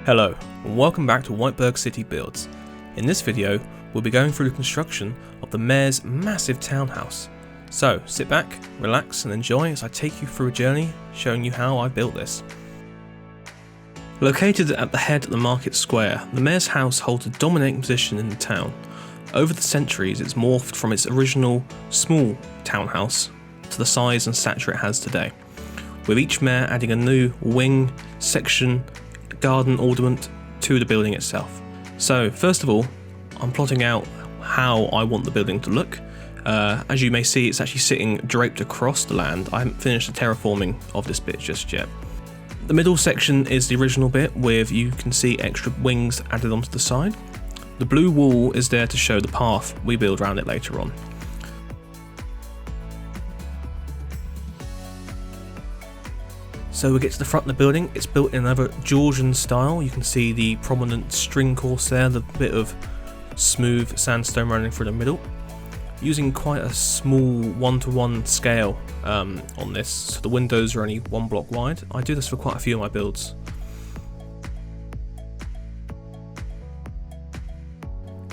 Hello, and welcome back to Whiteberg City Builds. In this video, we'll be going through the construction of the mayor's massive townhouse. So sit back, relax and enjoy as I take you through a journey showing you how I built this. Located at the head of the market square, the mayor's house holds a dominating position in the town. Over the centuries, it's morphed from its original small townhouse to the size and stature it has today, with each mayor adding a new wing, section, garden ornament to the building itself. So first of all, I'm plotting out how I want the building to look. As you may see, it's actually sitting draped across the land. I haven't finished the terraforming of this bit just yet. The middle section is the original bit with, you can see, extra wings added onto the side. The blue wall is there to show the path we build around it later on. So we get to the front of the building. It's built in another Georgian style. You can see the prominent string course there, the bit of smooth sandstone running through the middle. Using quite a small 1:1 scale on this, so the windows are only 1 block wide. I do this for quite a few of my builds.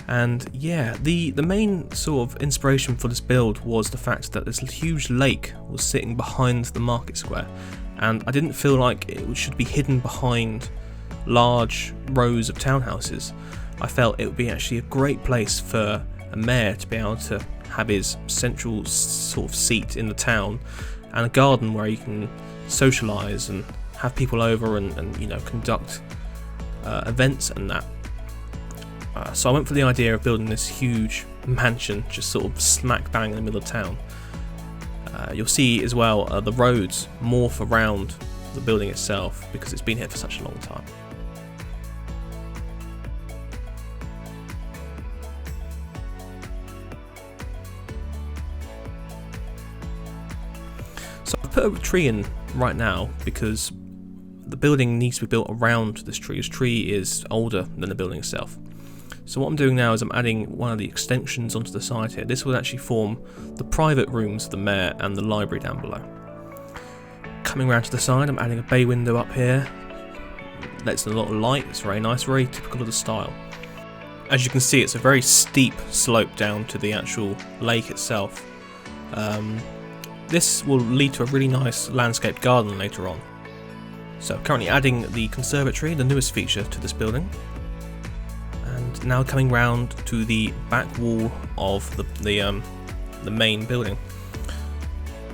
And yeah, the main sort of inspiration for this build was the fact that this huge lake was sitting behind the market square, and I didn't feel like it should be hidden behind large rows of townhouses. I felt it would be actually a great place for a mayor to be able to have his central sort of seat in the town, and a garden where he can socialise and have people over and you know, conduct events and that. So I went for the idea of building this huge mansion just sort of smack bang in the middle of town. You'll see as well the roads morph around the building itself because it's been here for such a long time. So I've put a tree in right now because the building needs to be built around this tree. This tree is older than the building itself. So what I'm doing now is I'm adding one of the extensions onto the side here. This will actually form the private rooms of the mayor and the library down below. Coming around to the side, I'm adding a bay window up here. Lets in a lot of light. It's very nice, very typical of the style. As you can see, it's a very steep slope down to the actual lake itself. This will lead to a really nice landscaped garden later on. So currently adding the conservatory, the newest feature to this building. And now coming round to the back wall of the main building.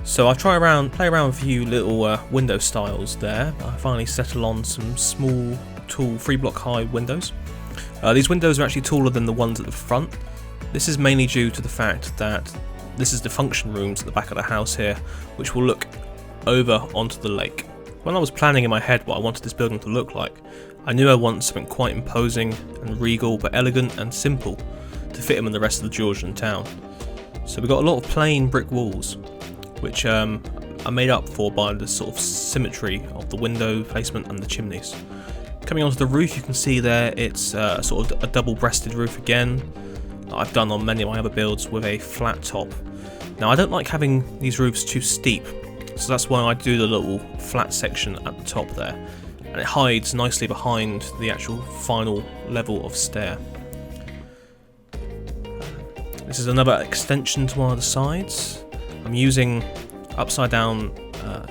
So I play around with a few little window styles there. I finally settle on some small, tall, 3-block high windows. These windows are actually taller than the ones at the front. This is mainly due to the fact that this is the function rooms at the back of the house here, which will look over onto the lake. When I was planning in my head what I wanted this building to look like, I knew I wanted something quite imposing and regal but elegant and simple to fit in with the rest of the Georgian town. So we've got a lot of plain brick walls, which are made up for by the sort of symmetry of the window placement and the chimneys. Coming onto the roof, you can see there it's sort of a double-breasted roof again, that I've done on many of my other builds with a flat top. Now I don't like having these roofs too steep, so that's why I do the little flat section at the top there, and it hides nicely behind the actual final level of stair. This is another extension to one of the sides. I'm using upside down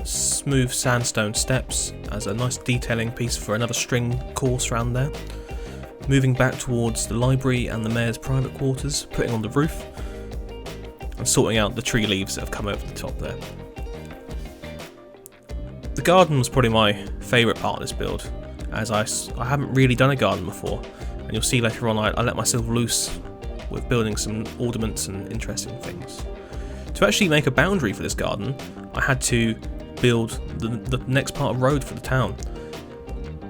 smooth sandstone steps as a nice detailing piece for another string course around there. Moving back towards the library and the mayor's private quarters, putting on the roof and sorting out the tree leaves that have come over the top there. The garden was probably my favourite part of this build, as I haven't really done a garden before, and you'll see later on I let myself loose with building some ornaments and interesting things. To actually make a boundary for this garden, I had to build the next part of road for the town.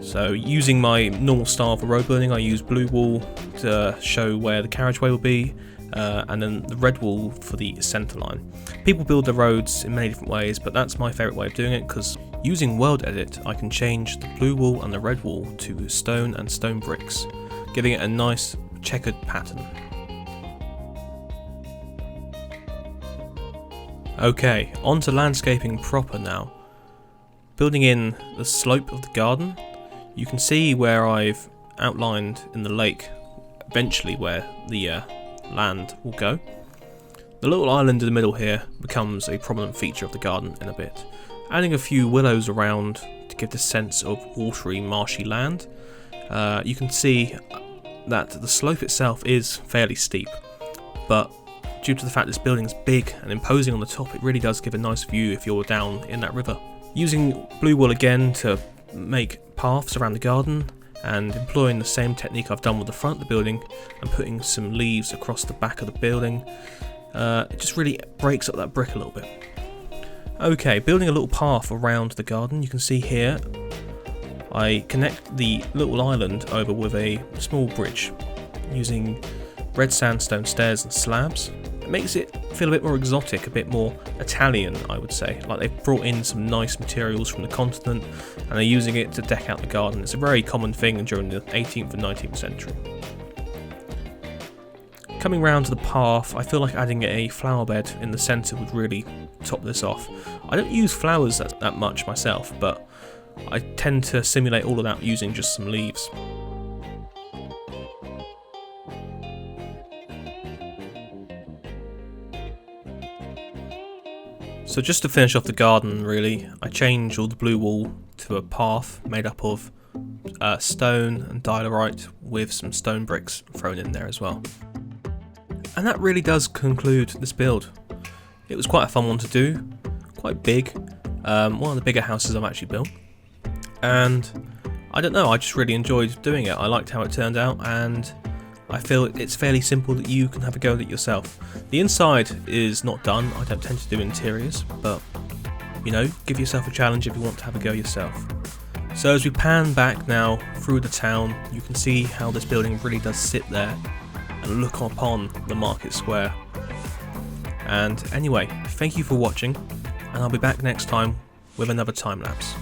So using my normal style for road building, I used blue wool to show where the carriageway will be, and then the red wool for the centre line. People build their roads in many different ways, but that's my favourite way of doing it because using World Edit, I can change the blue wool and the red wool to stone and stone bricks, giving it a nice checkered pattern. Okay, on to landscaping proper now. Building in the slope of the garden, you can see where I've outlined in the lake eventually where the land will go. The little island in the middle here becomes a prominent feature of the garden in a bit, adding a few willows around to give this sense of watery, marshy land. You can see that the slope itself is fairly steep, but due to the fact this building is big and imposing on the top, it really does give a nice view if you're down in that river. Using blue wool again to make paths around the garden, and employing the same technique I've done with the front of the building and putting some leaves across the back of the building, it just really breaks up that brick a little bit. Okay, building a little path around the garden. You can see here I connect the little island over with a small bridge using red sandstone stairs and slabs. It makes it feel a bit more exotic, a bit more Italian, I would say. Like they've brought in some nice materials from the continent and they're using it to deck out the garden. It's a very common thing during the 18th and 19th century. Coming round to the path, I feel like adding a flower bed in the centre would really top this off. I don't use flowers that much myself, but I tend to simulate all of that using just some leaves. So just to finish off the garden really, I change all the blue wool to a path made up of stone and diorite with some stone bricks thrown in there as well. And that really does conclude this build. It was quite a fun one to do, quite big, one of the bigger houses I've actually built. And I don't know, I just really enjoyed doing it. I liked how it turned out, and I feel it's fairly simple that you can have a go at it yourself. The inside is not done. I don't tend to do interiors, but you know, give yourself a challenge if you want to have a go yourself. So as we pan back now through the town, you can see how this building really does sit there and look upon the market square. And anyway, thank you for watching, and I'll be back next time with another time lapse.